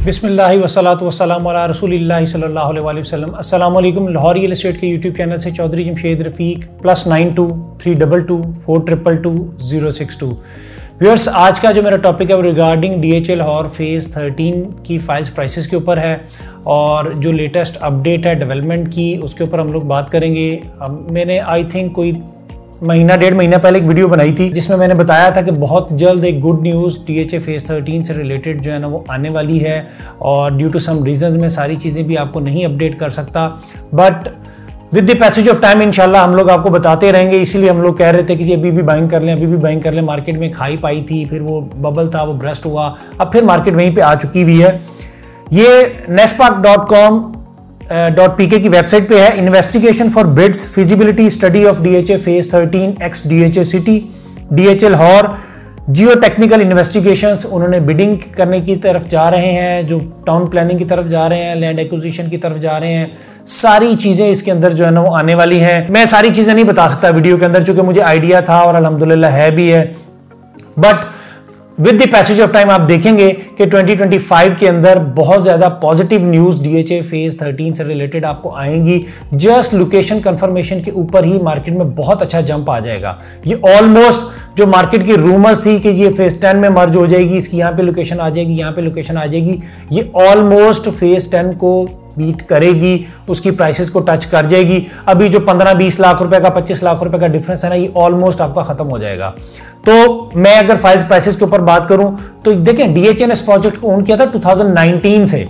बिस्मिल्लाहि वस्सलातु वस्सलामु अला रसूलिल्लाहि सल्लल्लाहु अलैहि वसल्लम। अस्सलामु अलैकुम। लाहौर रियल एस्टेट के यूट्यूब चैनल से चौधरी जमशेद रफ़ीक +92 322 422 062। व्यूअर्स, आज का जो मेरा टॉपिक है वो रिगार्डिंग DHA लाहौर फेज़ 13 की फाइल्स प्राइसेस के ऊपर है और जो लेटेस्ट अपडेट है डेवलपमेंट की उसके ऊपर हम लोग बात करेंगे। मैंने आई थिंक कोई डेढ़ महीना पहले एक वीडियो बनाई थी जिसमें मैंने बताया था कि बहुत जल्द एक गुड न्यूज़ DHA फेज़ 13 से रिलेटेड जो है ना वो आने वाली है और ड्यू टू सम रीजंस मैं सारी चीज़ें भी आपको नहीं अपडेट कर सकता, but with the passage of time इंशाल्लाह हम लोग आपको बताते रहेंगे। इसीलिए हम लोग कह रहे थे कि जी अभी भी बाइंग कर लें, अभी भी बाइंग कर लें। मार्केट में खाई पाई थी, फिर वो बबल था, वो ब्रस्ट हुआ, अब फिर मार्केट वहीं पर आ चुकी हुई है। ये nespark.com.pk की वेबसाइट पे है। Investigation for bids feasibility study of DHA phase 13 ex DHA city DHA Lahore geo technical investigations. उन्होंने बिडिंग करने की तरफ जा रहे हैं, जो टाउन प्लानिंग की तरफ जा रहे हैं, लैंड एक्विजिशन की तरफ जा रहे हैं। सारी चीजें इसके अंदर जो है ना वो आने वाली हैं। मैं सारी चीजें नहीं बता सकता वीडियो के अंदर चूंकि मुझे आइडिया था और अल्हम्दुलिल्लाह है भी है, but with the passage of time आप देखेंगे कि 2025 के अंदर बहुत ज्यादा पॉजिटिव न्यूज DHA फेज 13 से रिलेटेड आपको आएंगी। जस्ट लोकेशन कंफर्मेशन के ऊपर ही मार्केट में बहुत अच्छा जंप आ जाएगा। ये ऑलमोस्ट जो मार्केट की रूमर्स थी कि ये फेज 10 में मर्ज हो जाएगी, इसकी यहाँ पे लोकेशन आ जाएगी, यहाँ पे लोकेशन आ जाएगी, ये ऑलमोस्ट फेज 10 को बीट करेगी, उसकी प्राइसेस को टच कर जाएगी। अभी जो 15-20 लाख रुपए का 25 लाख रुपए का डिफरेंस है ना, ये ऑलमोस्ट आपका खत्म हो जाएगा। तो मैं अगर फाइल्स प्राइसेस के ऊपर बात करूं तो देखें, DHA ने इस प्रोजेक्ट को ओन किया था 2019 से।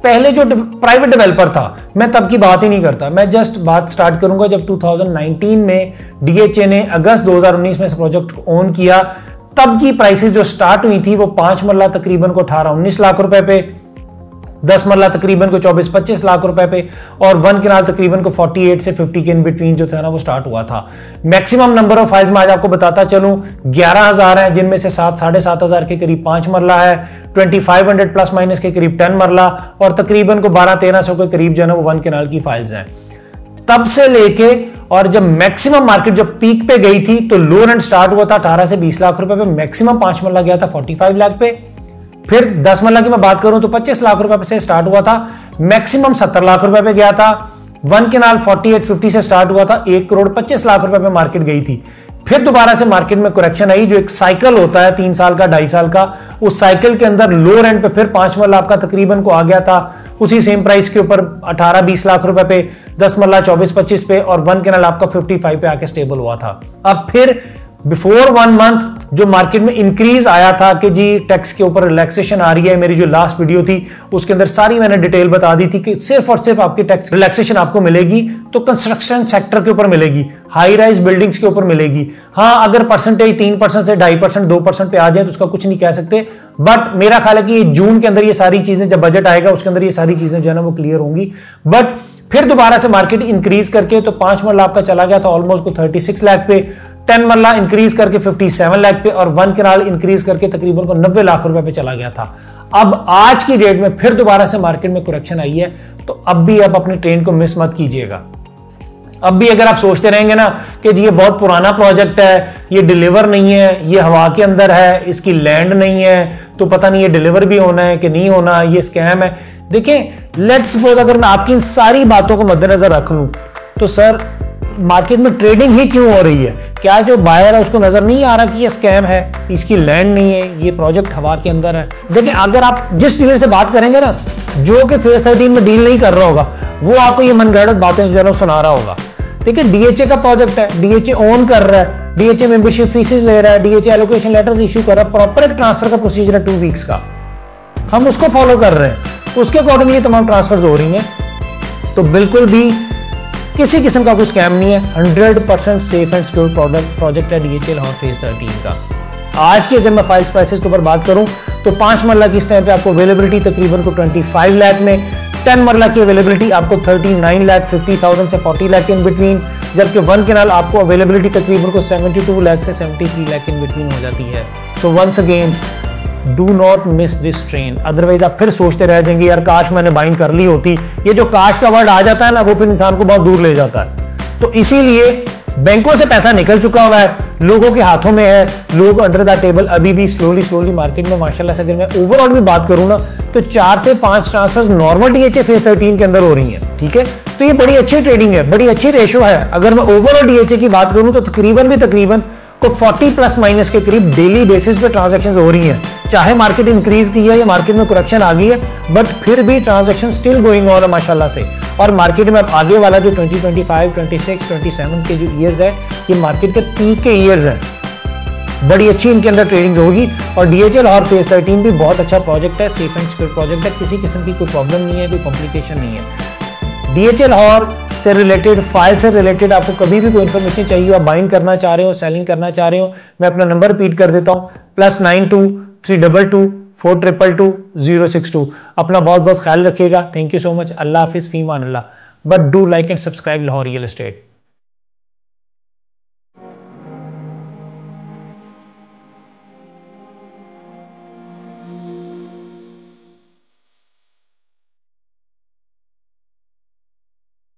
पहले जो प्राइवेट डेवलपर था मैं तब की बात ही नहीं करता, मैं जस्ट बात स्टार्ट करूंगा जब 2019 में DHA ने अगस्त 2019 में इस प्रोजेक्ट को ओन किया। तब की प्राइसेस जो स्टार्ट हुई थी वो 5 मरला तकरीबन को 18-19 लाख रुपए पे, 10 मरला तकरीबन को 24-25 लाख रुपए पे और 1 कनाल तकरीबन को 48 से 50 के इन बिटवीन जो था ना वो स्टार्ट हुआ था। मैक्सिमम नंबर ऑफ फाइल्स मैं आज आपको बताता चलूं 11,000 हैं, जिनमें से 7-7,500 के करीब 5 मरला है, 2500 प्लस माइनस के करीब 10 मरला और तकरीबन को 12-1300 के करीब जो है ना वो 1 कनाल की फाइल्स हैं। तब से लेके और जब मैक्सिमम मार्केट जब पीक पे गई थी तो लो एंड स्टार्ट हुआ था 18 से 20 लाख रुपए पे, मैक्सिमम 5 मरला गया था 45 लाख पे। फिर 10 मरला की मैं बात करूं तो 25 लाख रुपए से स्टार्ट हुआ था, मैक्सिमम 70 लाख रुपए पे गया था। 1 कनाल 48-50 से स्टार्ट हुआ था, 1 करोड़ 25 लाख रुपए पे मार्केट गई थी। फिर दोबारा से मार्केट में करेक्शन आई, जो एक साइकिल होता है 3 साल का 2.5 साल का, उस साइकिल के अंदर लोअर एंड पे फिर 5 मरला आपका तकरीबन को आ गया था उसी सेम प्राइस के ऊपर 18-20 लाख रुपए पे, 10 मरला 24-25 पे और 1 कनाल आपका 55 पे आके स्टेबल हुआ था। अब फिर बिफोर 1 मंथ जो मार्केट में इंक्रीज आया था कि जी टैक्स के ऊपर रिलैक्सेशन आ रही है, मेरी जो लास्ट वीडियो थी उसके अंदर सारी मैंने डिटेल बता दी थी कि सिर्फ और सिर्फ आपकी टैक्स रिलैक्सेशन आपको मिलेगी तो कंस्ट्रक्शन सेक्टर के ऊपर मिलेगी, हाई राइज बिल्डिंग्स के ऊपर मिलेगी। हाँ, अगर परसेंटेज 3% से 2.5% 2% पे आ जाए तो उसका कुछ नहीं कह सकते, बट मेरा ख्याल है कि जून के अंदर ये सारी चीजें, जब बजट आएगा उसके अंदर ये सारी चीजें जो है ना वो क्लियर होंगी। बट फिर दोबारा से मार्केट इंक्रीज करके तो 5 मरला आपका चला गया था ऑलमोस्ट को 36 लाख पे, 10 मरला इंक्रीज करके 57 लाख पे और 1 कनाल इंक्रीज करके तकरीबन को 90 लाख रुपए पे चला गया था। अब आज की डेट में फिर दोबारा से मार्केट में करेक्शन आई है, तो अब भी आप अपने ट्रेंड को मिस मत कीजिएगा। अब भी अगर आप सोचते रहेंगे ना कि जी ये बहुत पुराना प्रोजेक्ट है, ये डिलीवर नहीं है, ये हवा के अंदर है, इसकी लैंड नहीं है, तो पता नहीं ये डिलीवर भी होना है कि नहीं होना, ये स्कैम है। देखें, लेट्स सपोज अगर मैं आपकी इन सारी बातों को मद्देनजर रख लूं तो सर मार्केट में ट्रेडिंग ही क्यों हो रही है? क्या जो बायर है उसको नजर नहीं आ रहा कि ये स्कैम है, इसकी लैंड नहीं है, ये प्रोजेक्ट हवा के अंदर है? देखिए, अगर आप जिस डीलर से बात करेंगे ना जो कि फेज 13 में डील नहीं कर रहा होगा, वो आपको ये मनगढ़ंत बातें जो सुना रहा होगा। देखिए, DHA का प्रोजेक्ट है, DHA ओन कर रहा है, DHA मेंबरशिप फीसेस ले रहा है, DHA एलोकेशन लेटर्स इशू कर रहा है, प्रॉपर एक ट्रांसफर का प्रोसीजर है 2 वीक्स का, हम उसको फॉलो कर रहे हैं, उसके अकॉर्डिंग ये तमाम ट्रांसफर्स हो रही हैं। तो बिल्कुल भी किसी किस्म का कोई स्कैम नहीं है, 100% सेफ एंड सिक्योर प्रोजेक्ट है DHA लाहौर फेज 13 का। आज की अगर मैं फाइल्स प्राइसेस के ऊपर बात करूं तो 5 मरला की इस टाइम पे आपको अवेलेबिलिटी तकरीबन को 25 लाख में, 10 मरला की अवेलेबिलिटी आपको 39 लाख 50,000 से 40 लाख इन बिटवीन, जबकि 1 कनाल आपको अवेलेबिलिटी तकरीबन को 72 लाख से 73 लाख इन बिटवीन हो जाती है। So once again do not miss this train, otherwise आप फिर सोचते रह जाएंगे यार काश मैंने बाइंग कर ली होती। ये जो काश का वर्ड आ जाता है ना वो फिर इंसान को बहुत दूर ले जाता है। तो इसीलिए बैंकों से पैसा निकल चुका हुआ है, लोगों के हाथों में है, लोग अंडर द टेबल अभी भी स्लोली मार्केट में माशाल्लाह से, अगर मैं ओवरऑल भी बात करूं ना तो 4 से 5 ट्रांसफर्स नॉर्मल डीएचए फेज 13 के अंदर हो रही हैं। ठीक है, तो ये बड़ी अच्छी ट्रेडिंग है, बड़ी अच्छी रेशो है। अगर मैं ओवरऑल डीएचए की बात करूं तो तकरीबन को 40 प्लस माइनस के करीब डेली बेसिस पे ट्रांजैक्शंस हो रही हैं, चाहे मार्केट इंक्रीज की है या मार्केट में करेक्शन आ गई है, बट फिर भी ट्रांजैक्शन स्टिल गोइंग ऑन है माशाल्लाह से। और मार्केट में अब आगे वाला जो 2025, 26, 27 के जो ईयर्स है, ये मार्केट के पीक के ईयर्स हैं, बड़ी अच्छी इनके अंदर ट्रेडिंग होगी। और डीएचए लाहौर फेज 13 भी बहुत अच्छा प्रोजेक्ट है, सेफ एंड सिक्योर प्रोजेक्ट है, किसी किस्म की कोई प्रॉब्लम नहीं है, कोई कॉम्प्लिकेशन नहीं है। डीएचए लाहौर से रिलेटेड, फाइल से रिलेटेड आपको कभी भी कोई इन्फॉर्मेशन चाहिए हो, आप बाइंग करना चाह रहे हो, सेलिंग करना चाह रहे हो, मैं अपना नंबर रिपीट कर देता हूं, +92 322 422 062। अपना बहुत बहुत ख्याल रखिएगा। Thank you so much. अल्लाह हाफिज, फीमान अल्लाह। But do like and subscribe Lahore real estate.